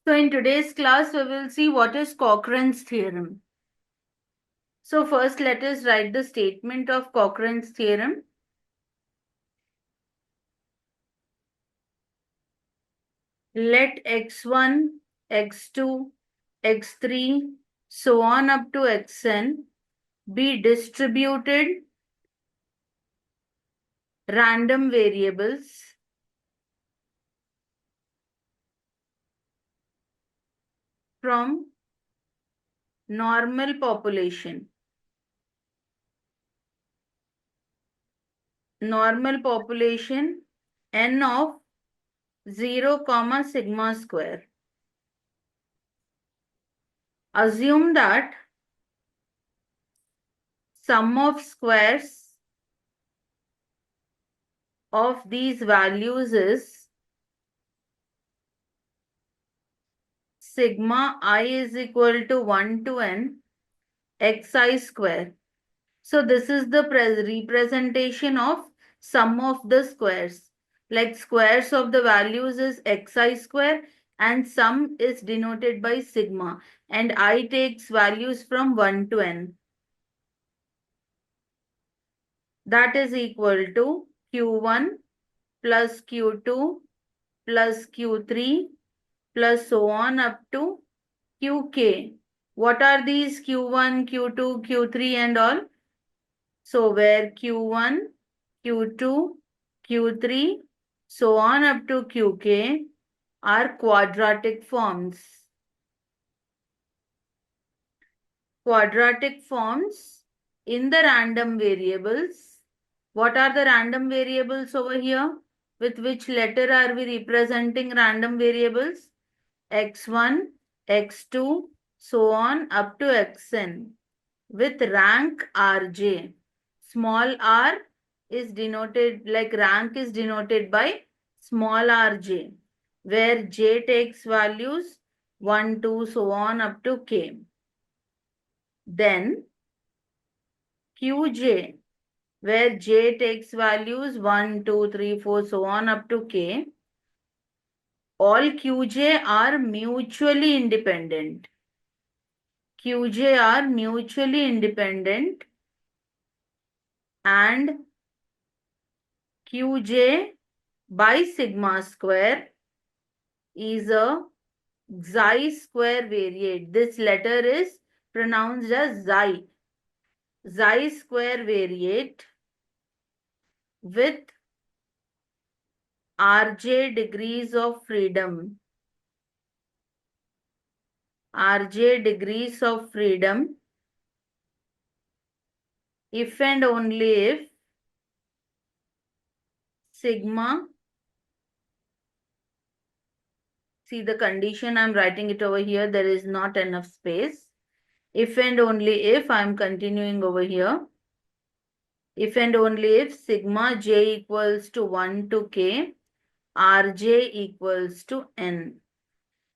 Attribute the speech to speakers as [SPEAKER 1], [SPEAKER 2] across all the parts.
[SPEAKER 1] So in today's class, we will see what is Cochran's theorem. So first, let us write the statement of Cochran's theorem. Let x1, x2, x3, so on up to xn be distributed random variables from normal population. Normal population n of 0, sigma square. Assume that sum of squares of these values is sigma I is equal to 1 to n xi square. So this is the representation of sum of the squares. Like squares of the values is xi square and sum is denoted by sigma, and I takes values from 1 to n. That is equal to q1 plus q2 plus q3 plus so on up to qk. What are these q1, q2, q3 and all? So where q1, q2, q3, so on up to qk are quadratic forms. Quadratic forms in the random variables. What are the random variables over here? With which letter are we representing random variables? x1, x2, so on up to xn with rank rj. Small r is denoted, like rank is denoted by small rj, where j takes values 1, 2, so on up to k. Then qj, where j takes values 1, 2, 3, 4, so on up to k. All qj are mutually independent. Qj are mutually independent and Qj by sigma square is a xi square variate. This letter is pronounced as xi. Xi square variate with Rj degrees of freedom. Rj degrees of freedom if and only if sigma, see the condition, I'm writing it over here, there is not enough space. If and only if, I'm continuing over here. If and only if sigma j equals to 1 to k, rj equals to n.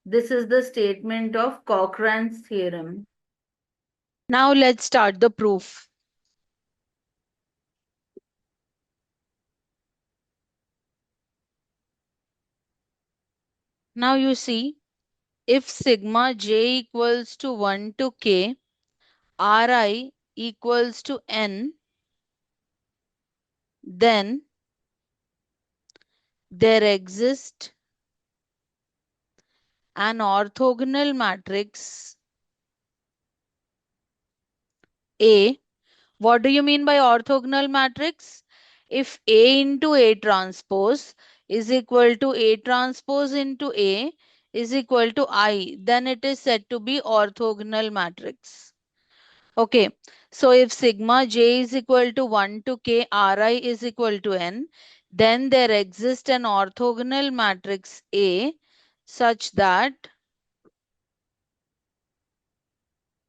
[SPEAKER 1] This is the statement of Cochran's theorem.
[SPEAKER 2] Now let's start the proof. Now you see, if sigma j equals to 1 to k, ri equals to n, then there exists an orthogonal matrix A. What do you mean by orthogonal matrix? If A into A transpose is equal to A transpose into A is equal to I, then it is said to be orthogonal matrix. Okay, so if sigma j is equal to 1 to k, ri is equal to n, then there exists an orthogonal matrix A such that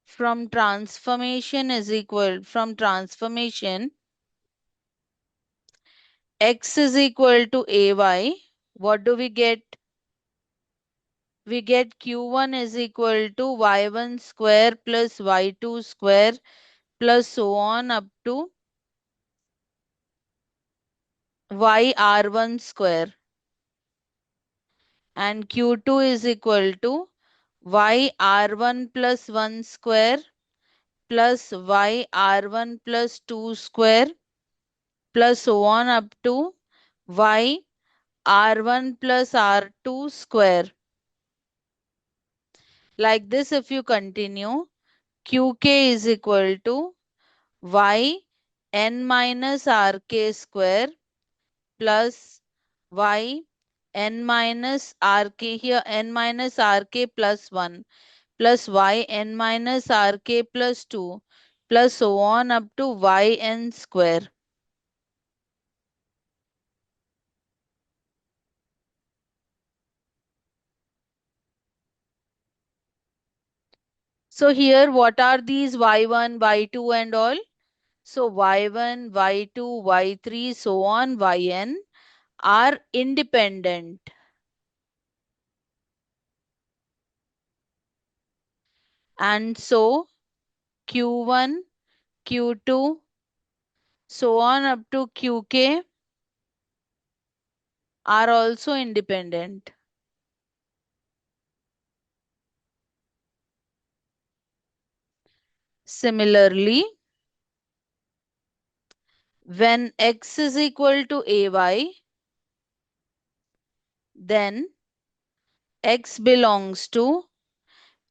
[SPEAKER 2] from transformation x is equal to ay, what do we get? We get q1 is equal to y1 square plus y2 square plus so on up to yr1 square, and q2 is equal to y r1 plus 1 square plus y r1 plus 2 square plus so on up to y r1 plus r2 square. Like this, if you continue, qk is equal to y n minus rk square plus y n minus rk, here n minus rk plus 1 plus y n minus rk plus 2 plus so on up to yn square. So here what are these y1, y2 and all? So y1, y2, y3, so on, yn are independent. And so q1, q2, so on up to qk are also independent. Similarly, when x is equal to ay, then x belongs to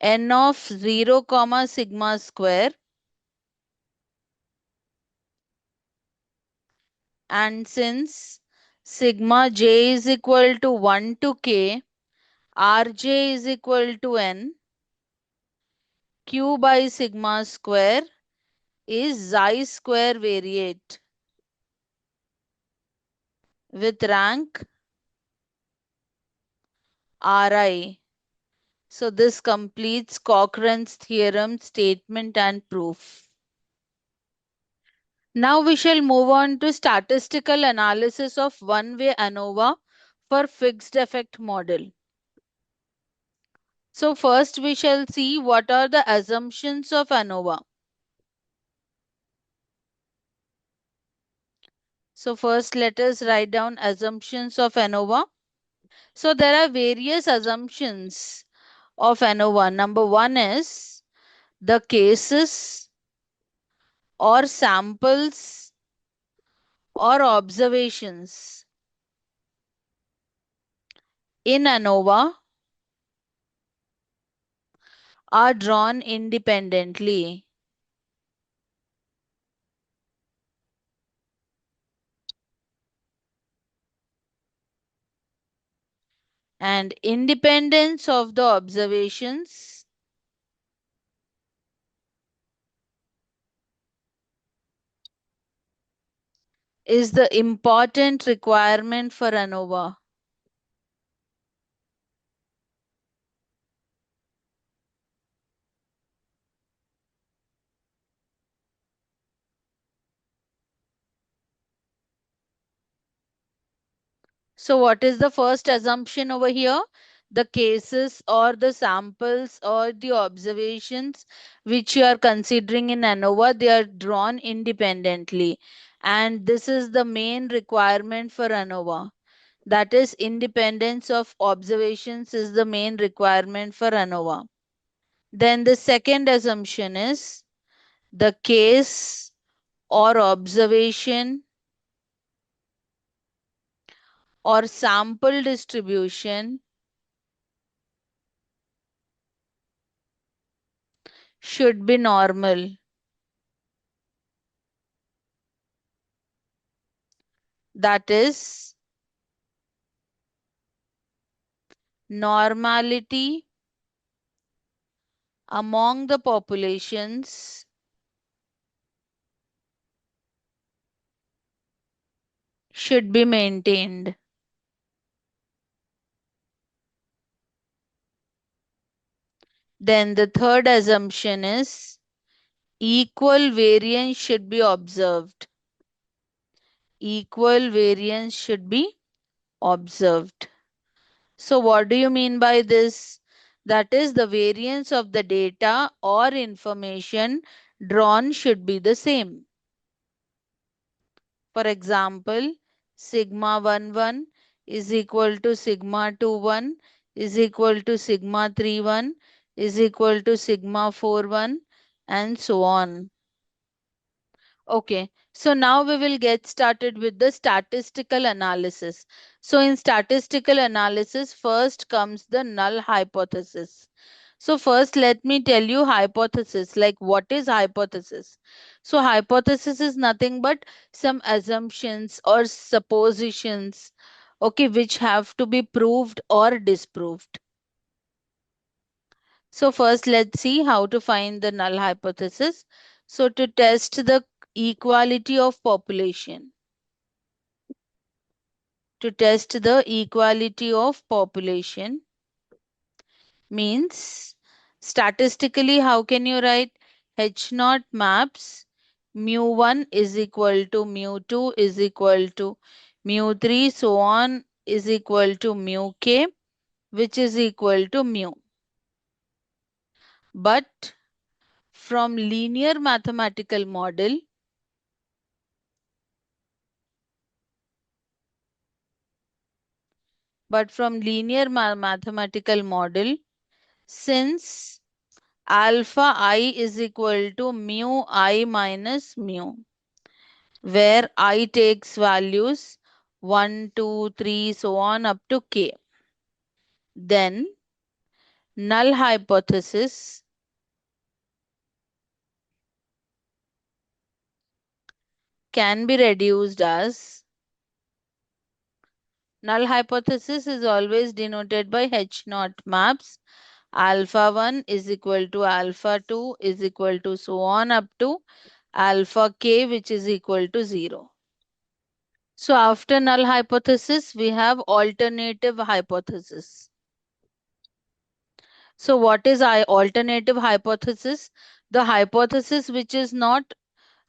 [SPEAKER 2] n of 0 comma sigma square, and since sigma j is equal to 1 to k, rj is equal to n, q by sigma square is xi square variate with rank ri. So this completes Cochran's theorem statement and proof. Now we shall move on to statistical analysis of one-way ANOVA for fixed effect model. So first we shall see what are the assumptions of ANOVA. So first let us write down assumptions of ANOVA. So there are various assumptions of ANOVA. Number one is the cases or samples or observations in ANOVA are drawn independently. And independence of the observations is the important requirement for ANOVA. So what is the first assumption over here? The cases or the samples or the observations which you are considering in ANOVA, they are drawn independently. And this is the main requirement for ANOVA. That is, independence of observations is the main requirement for ANOVA. Then the second assumption is the case or observation or sample distribution should be normal. That is, normality among the populations should be maintained. Then the third assumption is equal variance should be observed. Equal variance should be observed. So what do you mean by this? That is, the variance of the data or information drawn should be the same. For example, sigma 11 is equal to sigma 21 is equal to sigma 31 is equal to sigma 4, 1 and so on. Okay, so now we will get started with the statistical analysis. So in statistical analysis, first comes the null hypothesis. So first let me tell you hypothesis, like what is hypothesis? So hypothesis is nothing but some assumptions or suppositions, okay, which have to be proved or disproved. So first let's see how to find the null hypothesis. So to test the equality of population. To test the equality of population means statistically how can you write H naught maps mu1 is equal to mu2 is equal to mu3 so on is equal to mu k which is equal to mu. But from linear mathematical model, mathematical model, since alpha I is equal to mu I minus mu, where I takes values 1, 2, 3, so on up to k, then null hypothesis can be reduced as null hypothesis is always denoted by H naught maps alpha 1 is equal to alpha 2 is equal to so on up to alpha k which is equal to 0. So after null hypothesis, we have alternative hypothesis. So what is alternative hypothesis? The hypothesis which is not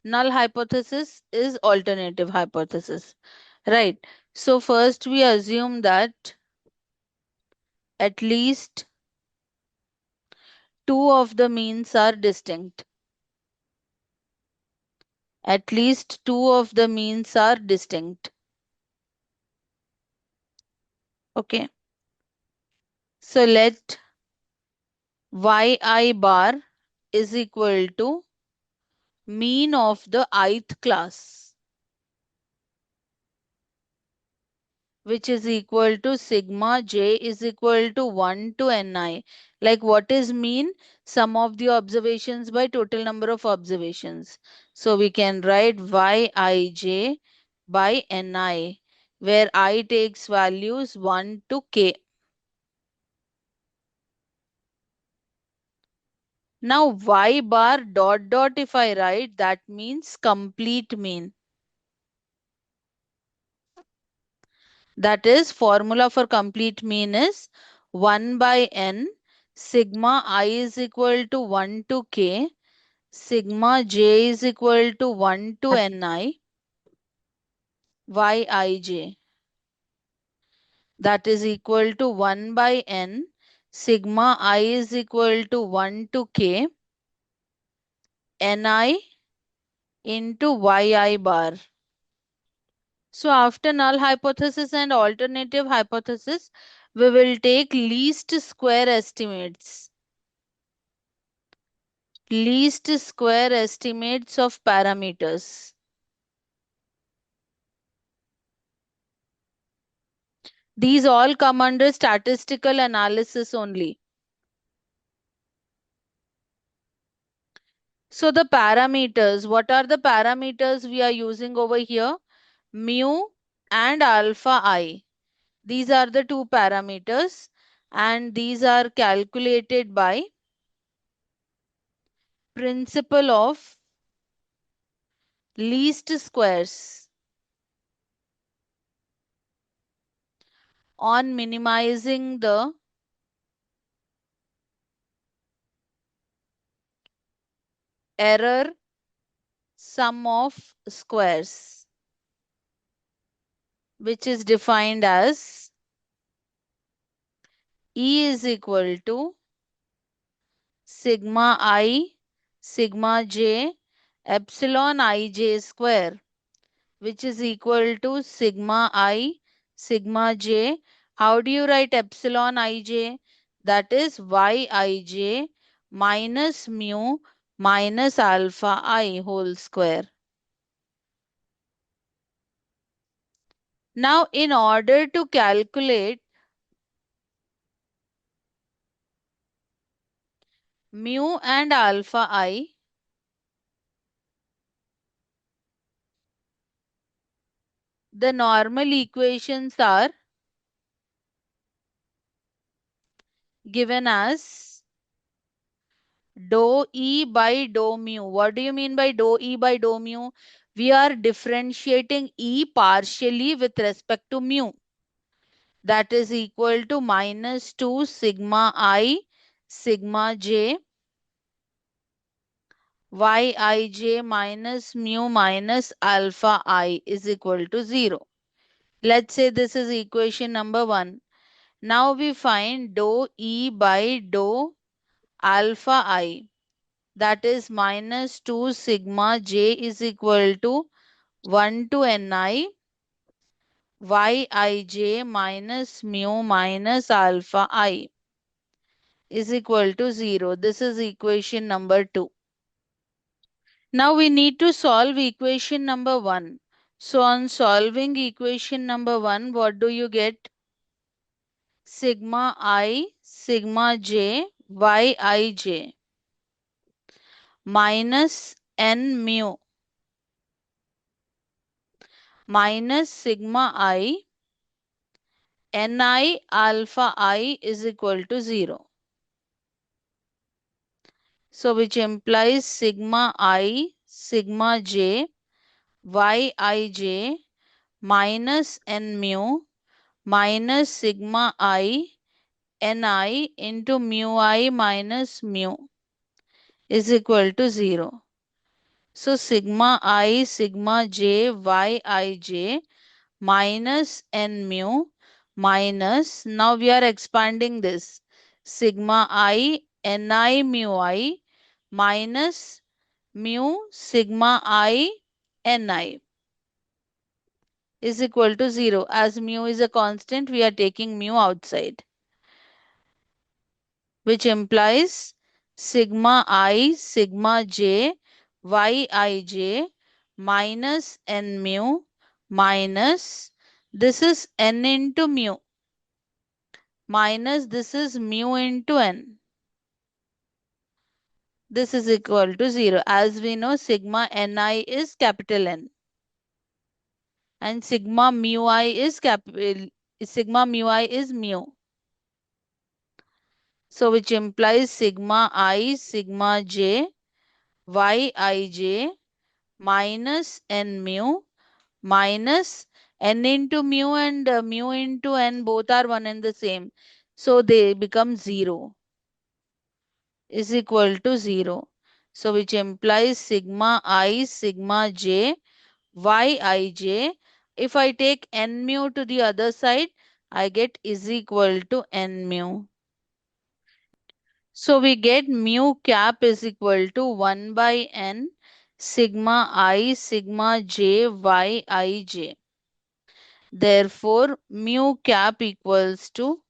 [SPEAKER 2] null hypothesis is alternative hypothesis. Right. So first we assume that at least two of the means are distinct. At least two of the means are distinct. Okay. So let yi bar is equal to mean of the ith class, which is equal to sigma j is equal to 1 to ni. Like what is mean? Sum of the observations by total number of observations. So we can write yij by ni, where I takes values 1 to k. Now y bar dot dot if I write, that means complete mean. That is, formula for complete mean is 1 by n sigma I is equal to 1 to k, sigma j is equal to 1 to ni, yij. That is equal to 1 by n sigma I is equal to 1 to k, ni into yi bar. So after null hypothesis and alternative hypothesis, we will take least square estimates. Least square estimates of parameters. These all come under statistical analysis only. So the parameters, what are the parameters we are using over here? Mu and alpha I. These are the two parameters and these are calculated by principle of least squares on minimizing the error sum of squares, which is defined as E is equal to sigma I, sigma j, epsilon ij square, which is equal to sigma I, sigma j. How do you write epsilon ij? that is Yij minus mu minus alpha I whole square. Now, in order to calculate mu and alpha I, the normal equations are given as dou E by dou mu. What do you mean by dou E by dou mu? We are differentiating E partially with respect to mu. That is equal to minus 2 sigma I sigma j Yij minus mu minus alpha I is equal to 0. Let's say this is equation number 1. Now we find dou E by dou alpha I, that is minus 2 sigma j is equal to 1 to ni Yij minus mu minus alpha I is equal to 0. This is equation number 2. Now we need to solve equation number 1. So on solving equation number 1, what do you get? Sigma I sigma j Yij minus n mu minus sigma I ni alpha I is equal to 0. So which implies sigma I sigma j Yij minus n mu minus sigma I ni into mu I minus mu is equal to 0. So sigma I sigma j Yij minus n mu minus, now we are expanding this, sigma I ni mu I minus mu sigma I ni is equal to 0. As mu is a constant, we are taking mu outside, which implies sigma I sigma j Yij minus n mu minus, this is n into mu minus this is mu into n. This is equal to 0. As we know, sigma ni is capital N and sigma mu I is mu. So which implies sigma I sigma j Yij minus n mu minus n into mu and mu into n both are one and the same. So they become 0 is equal to 0. So which implies sigma I sigma j Yij. If I take n mu to the other side, I get is equal to n mu. So we get mu cap is equal to 1 by n sigma I sigma j Yij. Therefore, mu cap equals to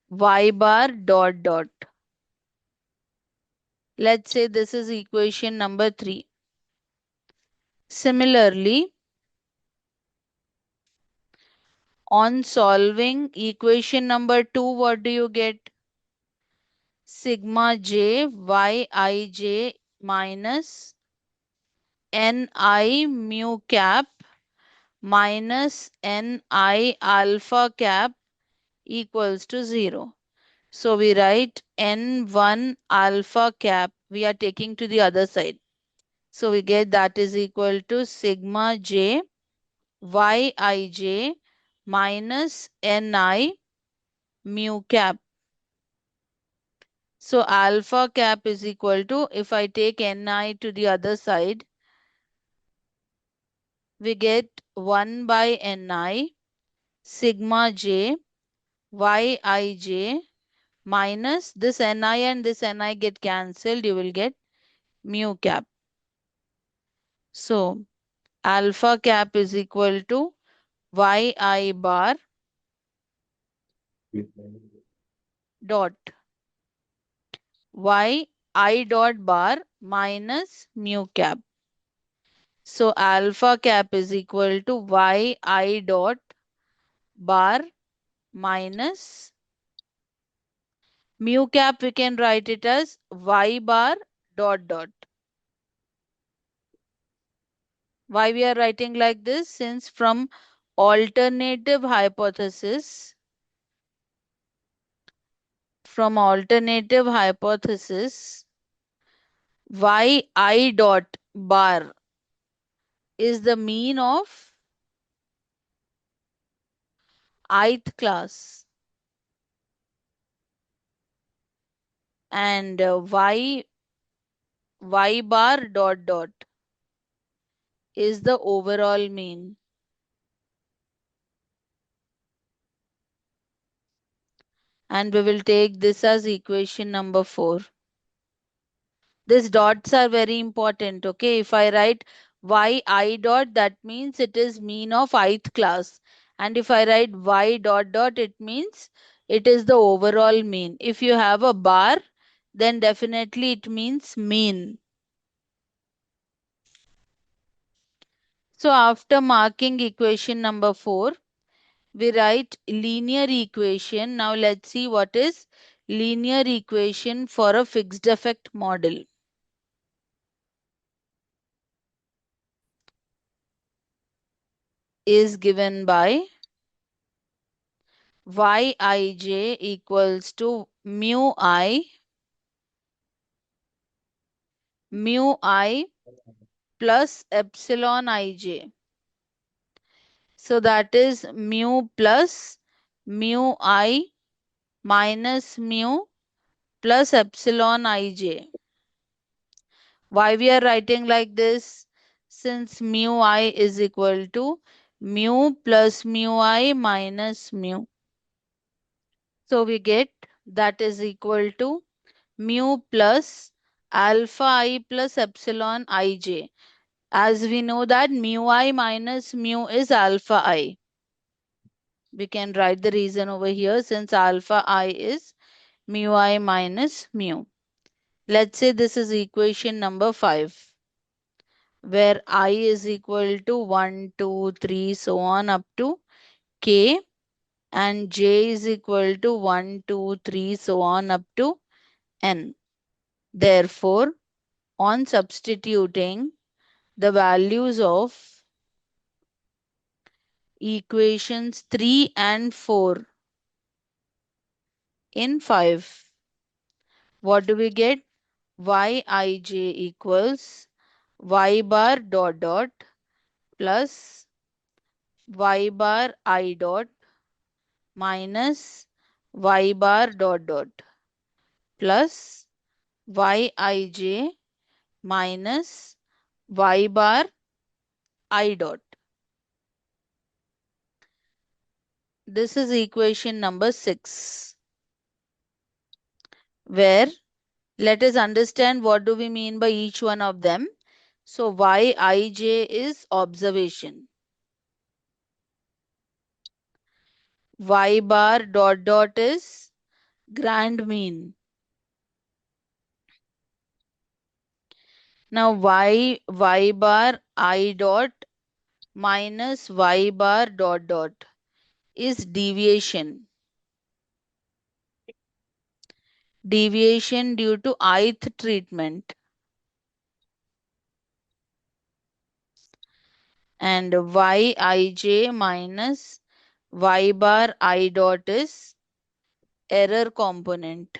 [SPEAKER 2] y bar dot dot. Let's say this is equation number 3. Similarly, on solving equation number 2, what do you get? Sigma j Yij minus ni mu cap minus ni alpha cap equals to 0. So we write n1 alpha cap, we are taking to the other side. So we get that is equal to sigma j Yij minus ni mu cap. So alpha cap is equal to, if I take ni to the other side, we get 1 by ni sigma j Yij minus this ni and this ni get cancelled, you will get mu cap. So alpha cap is equal to yi bar dot. y I dot bar minus mu cap. So alpha cap is equal to y I dot bar minus mu cap. We can write it as y bar dot dot. Why we are writing like this? Since from alternative hypothesis, y I dot bar is the mean of ith class, and y bar dot dot is the overall mean. And we will take this as equation number 4. These dots are very important. Okay, if I write y I dot, that means it is mean of ith class. And if I write y dot dot, it means it is the overall mean. If you have a bar, then definitely it means mean. So after marking equation number 4, we write linear equation. Now let's see what is linear equation for a fixed effect model. Is given by yij equals to mu I plus epsilon ij. So that is mu plus mu I minus mu plus epsilon ij. Why we are writing like this? Since mu I is equal to mu plus mu I minus mu. So we get that is equal to mu plus alpha I plus epsilon ij. As we know that mu I minus mu is alpha I. We can write the reason over here since alpha I is mu I minus mu. Let's say this is equation number 5, where I is equal to 1, 2, 3, so on up to k, and j is equal to 1, 2, 3, so on up to n. Therefore, on substituting the values of equations 3 and 4 in 5, what do we get? Yij equals y bar dot dot plus y bar I dot minus y bar dot dot plus yij minus y bar I dot. This is equation number 6, where let us understand what do we mean by each one of them. So yij is observation. Y bar dot dot is grand mean. Now y bar I dot minus y bar dot dot is deviation. Deviation due to ith treatment. And yij minus y bar I dot is error component.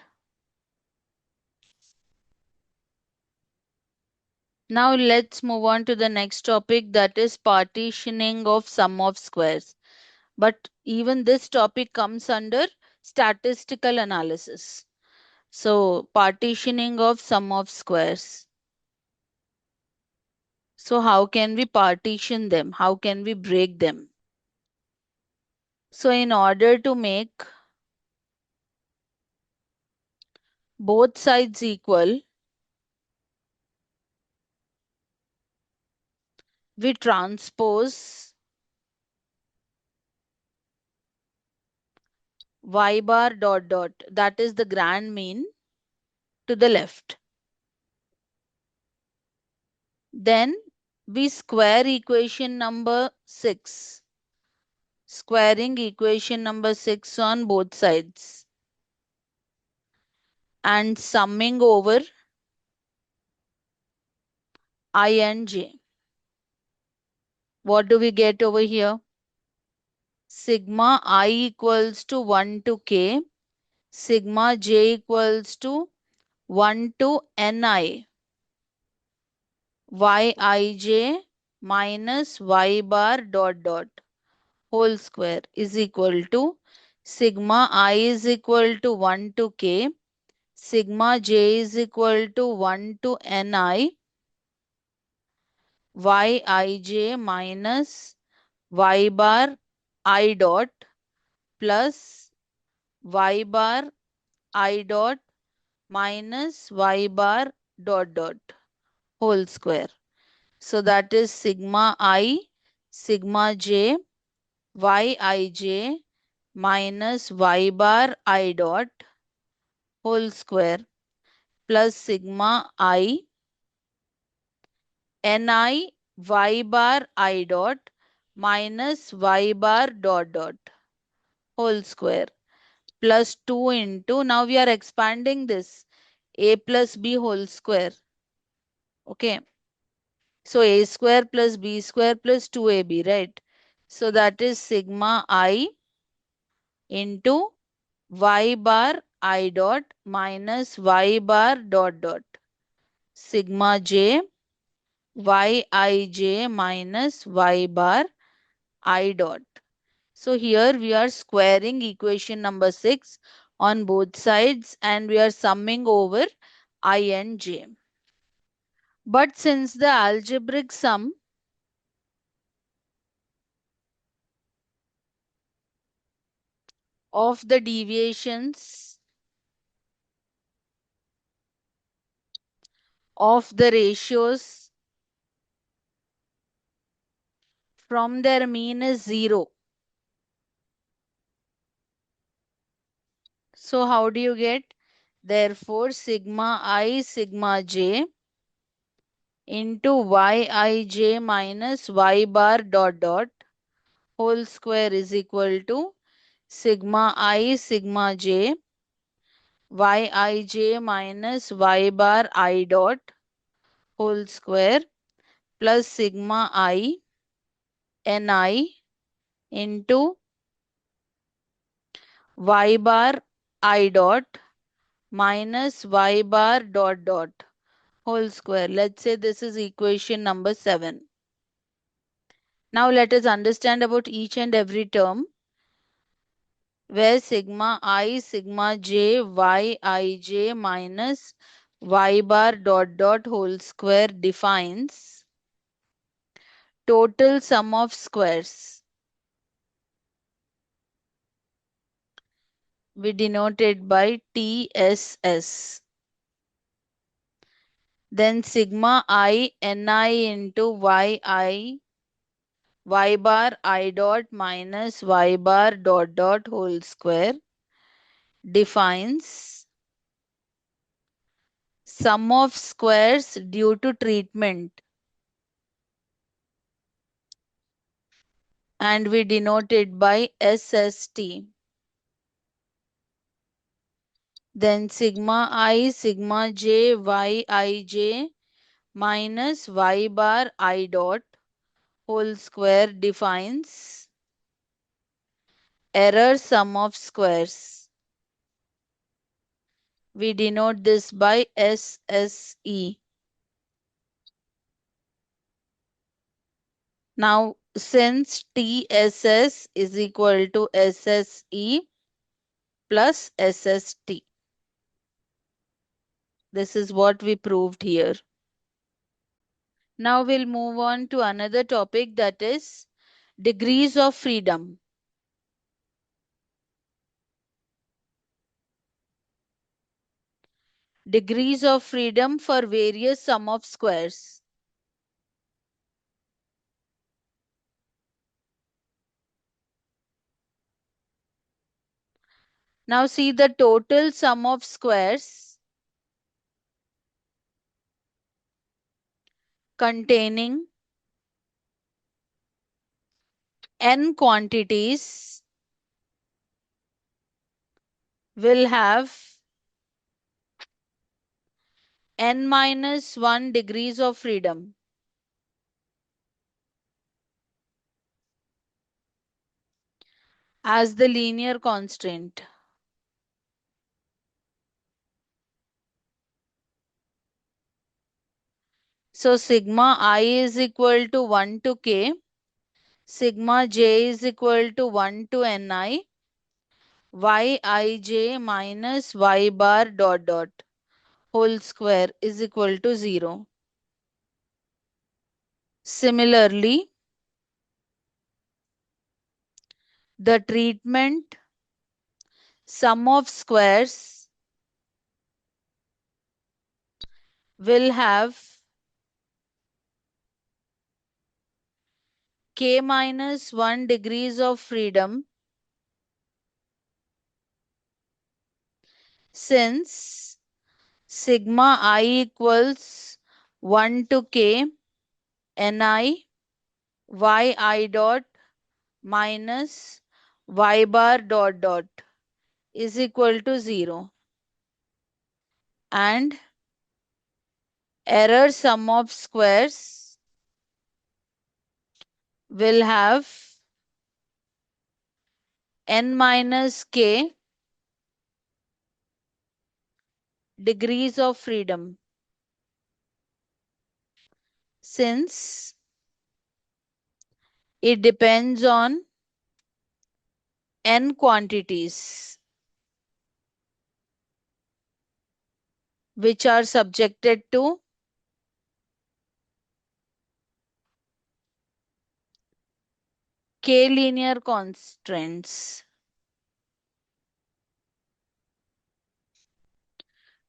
[SPEAKER 2] Now let's move on to the next topic, that is partitioning of sum of squares. But even this topic comes under statistical analysis. So partitioning of sum of squares. So how can we partition them? How can we break them? So in order to make both sides equal, we transpose y bar dot dot, that is the grand mean, to the left. Then we square equation number 6. Squaring equation number 6 on both sides. And summing over I and j. What do we get over here? Sigma I equals to 1 to k. Sigma j equals to 1 to ni. Yij minus y bar dot dot whole square is equal to sigma I is equal to 1 to k. Sigma j is equal to 1 to ni. Yij minus y bar I dot plus y bar I dot minus y bar dot dot whole square. So that is sigma I, sigma j, yij minus y bar I dot whole square plus sigma I, ni y bar I dot minus y bar dot dot whole square plus 2 into, now we are expanding this, a plus b whole square. Okay. So a square plus b square plus 2ab, right? So that is sigma I into y bar I dot minus y bar dot dot. Sigma j yij minus y bar I dot. So here we are squaring equation number 6 on both sides and we are summing over I and j. But since the algebraic sum of the deviations of the ratios from their mean is 0. So how do you get? Therefore, sigma I, sigma j into yij minus y bar dot dot whole square is equal to sigma I, sigma j yij minus y bar I dot whole square plus sigma I ni into y bar I dot minus y bar dot dot whole square. Let's say this is equation number 7. Now let us understand about each and every term where sigma I, sigma j, yij minus y bar dot dot whole square defines total sum of squares. We denote it by TSS. Then sigma I ni into yi y bar I dot minus y bar dot dot whole square defines sum of squares due to treatment and we denote it by SST. Then sigma I, sigma j, yij minus y bar I dot whole square defines error sum of squares. We denote this by SSE. Now, since TSS is equal to SSE plus SST, this is what we proved here. Now we'll move on to another topic, that is degrees of freedom. Degrees of freedom for various sum of squares. Now see the total sum of squares containing n quantities will have n minus 1 degrees of freedom. As the linear constraint. So sigma I is equal to 1 to k, sigma j is equal to 1 to ni, yij minus y bar dot dot whole square is equal to 0. Similarly, the treatment sum of squares will have k minus 1 degrees of freedom since sigma I equals 1 to k ni yi dot minus y bar dot dot is equal to 0 and error sum of squares will have n minus k degrees of freedom since it depends on n quantities which are subjected to k linear constraints.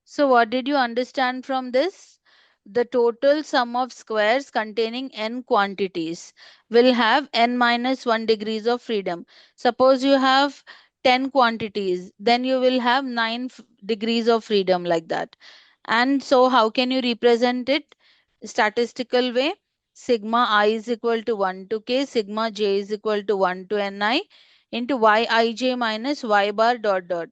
[SPEAKER 2] So what did you understand from this? The total sum of squares containing n quantities will have n minus 1 degrees of freedom. Suppose you have 10 quantities, then you will have 9 degrees of freedom like that. And so how can you represent it? Statistical way, sigma I is equal to 1 to k, sigma j is equal to 1 to ni into yij minus y bar dot dot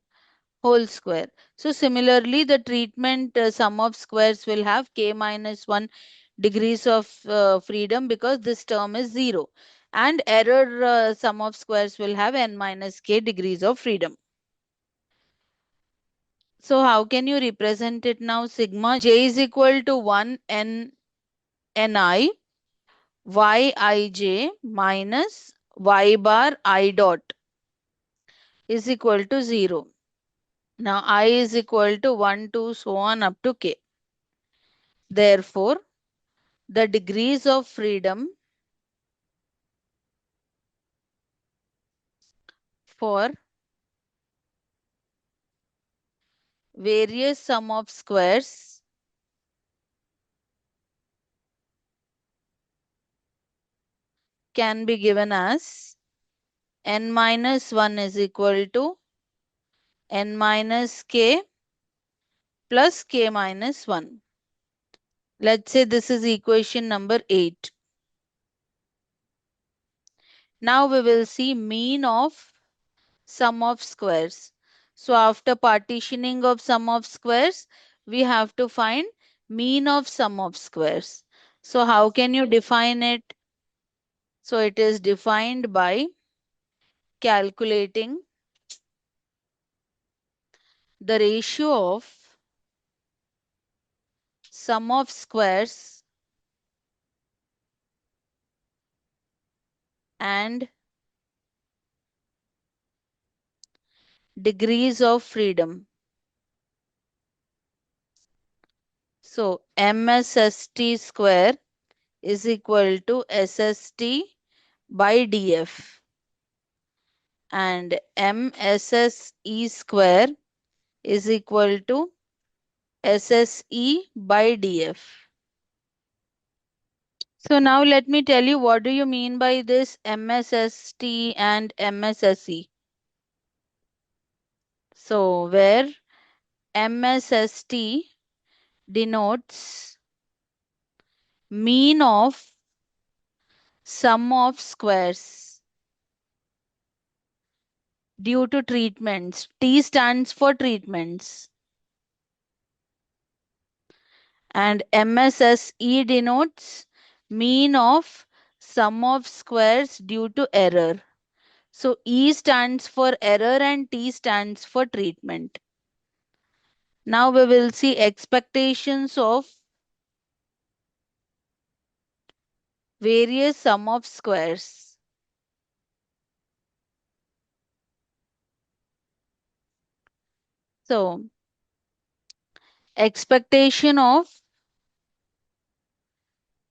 [SPEAKER 2] whole square. So similarly, the treatment sum of squares will have k minus 1 degrees of freedom because this term is 0. And error sum of squares will have n minus k degrees of freedom. So how can you represent it now? Sigma j is equal to 1 n ni yij minus y bar I dot is equal to 0. Now I is equal to 1 to so on up to k. Therefore, the degrees of freedom for various sum of squares can be given as n minus 1 is equal to n minus k plus k minus 1. Let's say this is equation number 8. Now we will see mean of sum of squares. So after partitioning of sum of squares, we have to find mean of sum of squares. So how can you define it? So it is defined by calculating the ratio of sum of squares and degrees of freedom. So MSST square is equal to SST by DF and MSSE square is equal to SSE by DF. So now let me tell you what do you mean by this MSST and MSSE. So where MSST denotes mean of sum of squares due to treatments. T stands for treatments. And MSSE denotes mean of sum of squares due to error. So E stands for error and T stands for treatment. Now we will see expectations of various sum of squares. So expectation of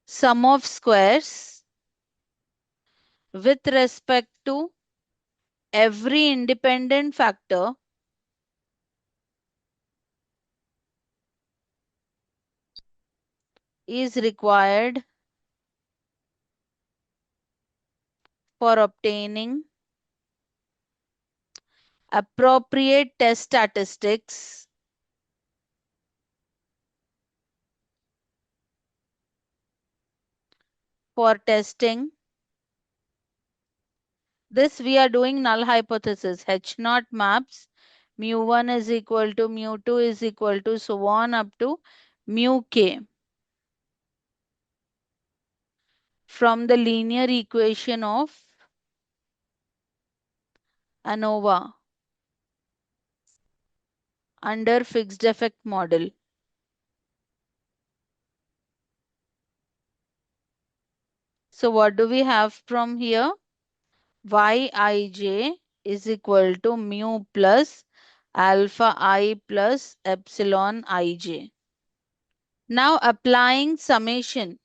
[SPEAKER 2] sum of squares with respect to every independent factor is required for obtaining appropriate test statistics for testing. This we are doing null hypothesis. H naught maps mu1 is equal to mu2 is equal to so on up to mu k from the linear equation of ANOVA under fixed effect model. So what do we have from here? Yij is equal to mu plus alpha I plus epsilon ij. Now applying summation.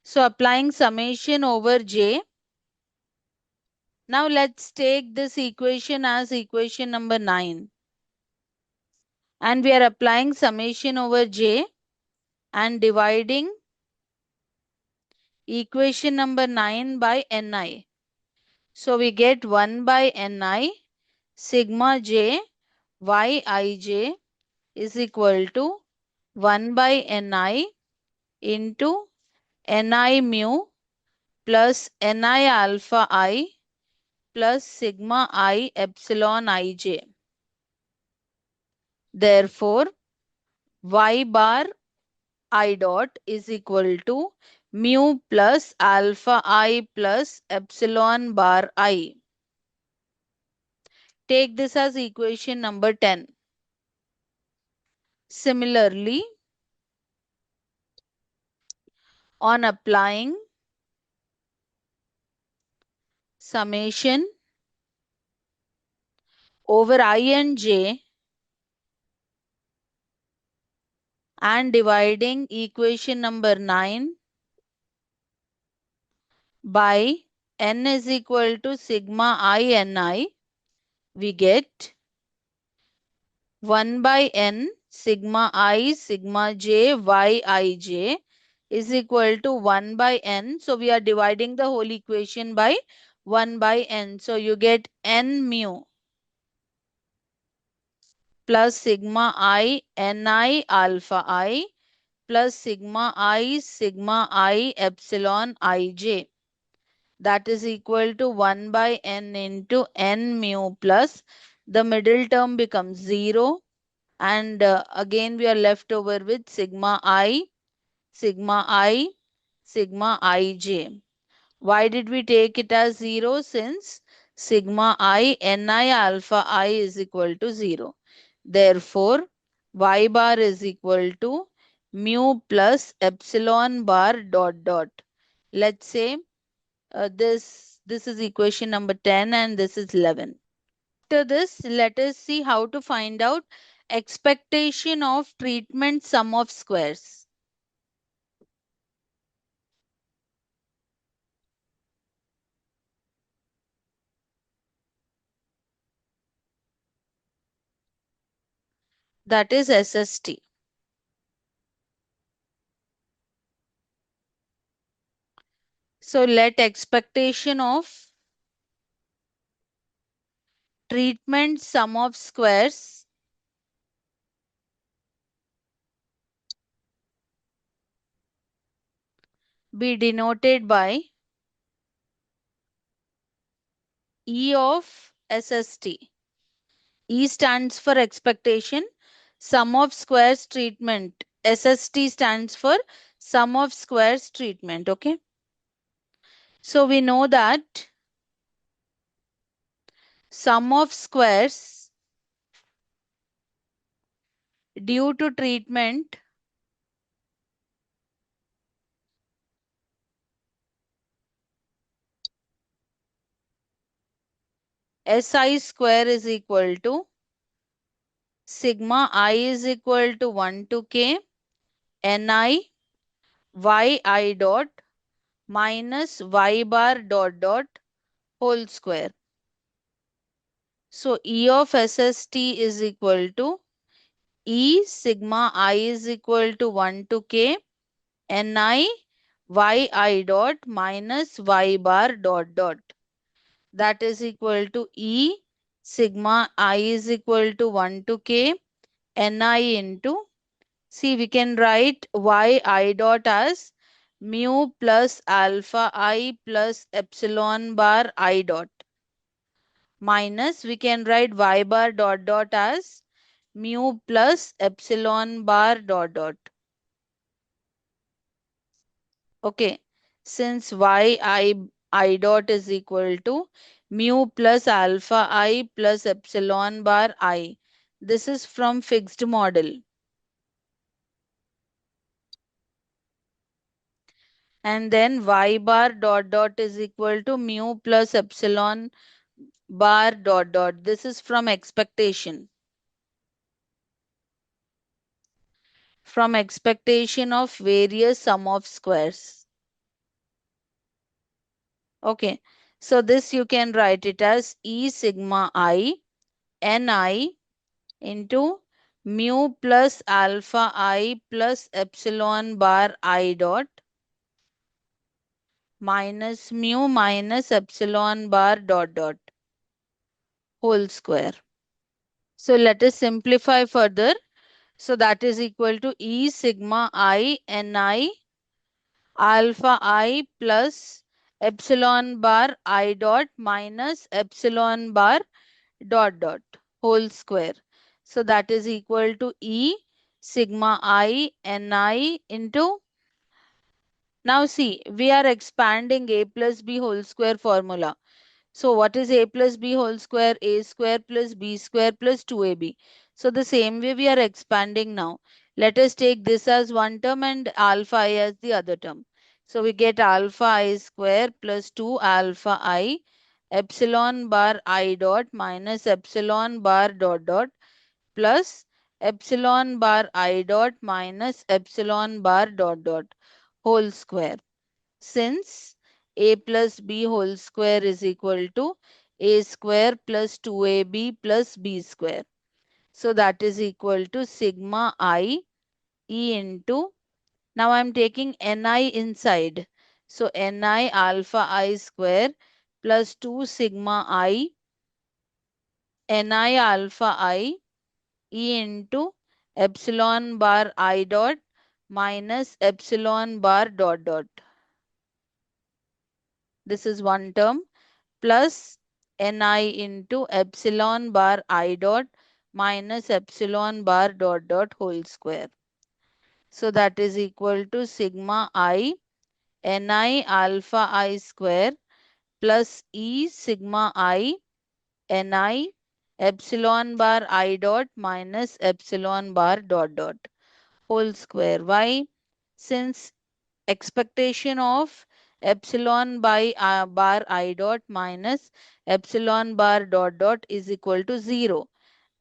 [SPEAKER 2] So applying summation over j. Now let's take this equation as equation number 9. And we are applying summation over j and dividing equation number 9 by ni. So we get 1 by ni sigma j yij is equal to 1 by ni into ni mu plus ni alpha I plus sigma I epsilon ij. Therefore, y bar I dot is equal to mu plus alpha I plus epsilon bar I. Take this as equation number 10. Similarly, on applying summation over I and j and dividing equation number 9 by n is equal to sigma I ni, we get 1 by n sigma I sigma j yij is equal to 1 by n. So we are dividing the whole equation by 1 by n. So you get n mu plus sigma I ni alpha I plus sigma I epsilon ij. That is equal to 1 by n into n mu plus the middle term becomes 0 and again we are left over with sigma I sigma ij. Why did we take it as 0? Since sigma ni alpha I is equal to 0. Therefore, y bar is equal to mu plus epsilon bar dot dot. Let's say this is equation number 10 and this is 11. After this, let us see how to find out expectation of treatment sum of squares. That is SST. So let expectation of treatment sum of squares be denoted by E of SST. E stands for expectation, sum of squares treatment. SST stands for sum of squares treatment. Okay. So we know that sum of squares due to treatment SI square is equal to sigma I is equal to 1 to K Ni yi dot minus y bar dot dot whole square. So E of SST is equal to E sigma I is equal to 1 to K Ni yi dot minus y bar dot dot. That is equal to E sigma I is equal to 1 to K Ni into, see, we can write yi dot as mu plus alpha I plus epsilon bar I dot, minus we can write y bar dot dot as mu plus epsilon bar dot dot. Okay, since I dot is equal to mu plus alpha I plus epsilon bar I, this is from fixed model. And then y bar dot dot is equal to mu plus epsilon bar dot dot. This is from expectation. From expectation of various sum of squares. Okay, so this you can write it as E sigma I Ni into mu plus alpha I plus epsilon bar I dot minus mu minus epsilon bar dot dot whole square. So let us simplify further. So that is equal to E sigma I Ni alpha I plus epsilon bar I dot minus epsilon bar dot dot whole square. So that is equal to E sigma I Ni into, now see, we are expanding A plus B whole square formula. So what is A plus B whole square? A square plus B square plus 2AB. So the same way we are expanding now. Let us take this as one term and alpha I as the other term. So we get alpha I square plus 2 alpha I epsilon bar I dot minus epsilon bar dot dot plus epsilon bar I dot minus epsilon bar dot dot whole square. Since A plus B whole square is equal to A square plus 2AB plus B square. So that is equal to sigma I E into, now I am taking Ni inside. So Ni alpha I square plus 2 sigma I Ni alpha I E into epsilon bar I dot minus epsilon bar dot dot. This is one term plus Ni into epsilon bar I dot minus epsilon bar dot dot whole square. So that is equal to sigma I Ni alpha I square plus E sigma I Ni epsilon bar I dot minus epsilon bar dot dot whole square. Why? Since expectation of epsilon by bar I dot minus epsilon bar dot dot is equal to 0,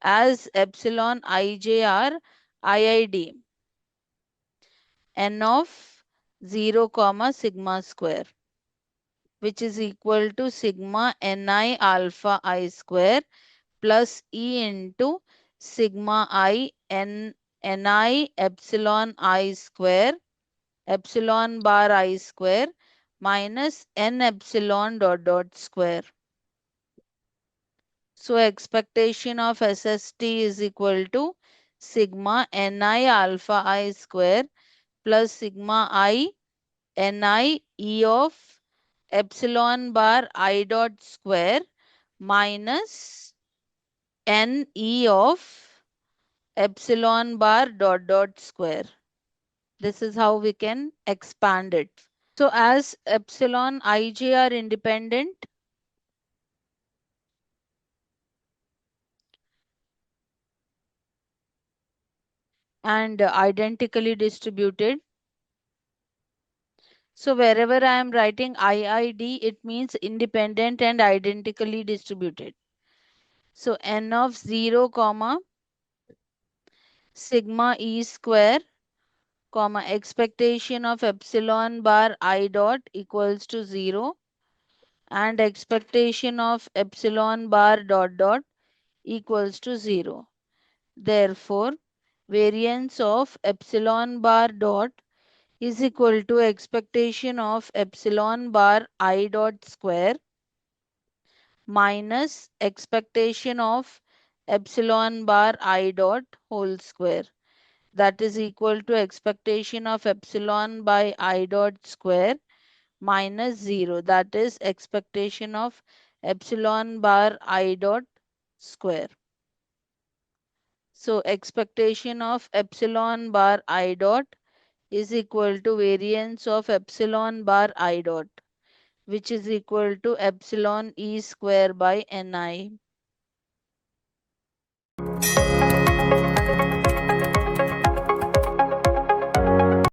[SPEAKER 2] as epsilon ij are iid n of 0 comma sigma square, which is equal to sigma ni alpha I square plus E into sigma I ni epsilon I square epsilon bar I square minus n epsilon dot dot square. So expectation of SST is equal to sigma ni alpha I square plus sigma I Ni E of epsilon bar I dot square minus N E of epsilon bar dot dot square. This is how we can expand it. So as epsilon ij are independent, and identically distributed. So wherever I am writing IID, it means independent and identically distributed. So n of 0, comma, sigma e square, comma, expectation of epsilon bar I dot equals to 0, and expectation of epsilon bar dot dot equals to 0. Therefore, variance of epsilon bar dot is equal to expectation of epsilon bar I dot square minus expectation of epsilon bar I dot whole square. That is equal to expectation of epsilon by I dot square minus 0. That is expectation of epsilon bar I dot square. So expectation of epsilon bar I dot is equal to variance of epsilon bar I dot, which is equal to epsilon e square by ni.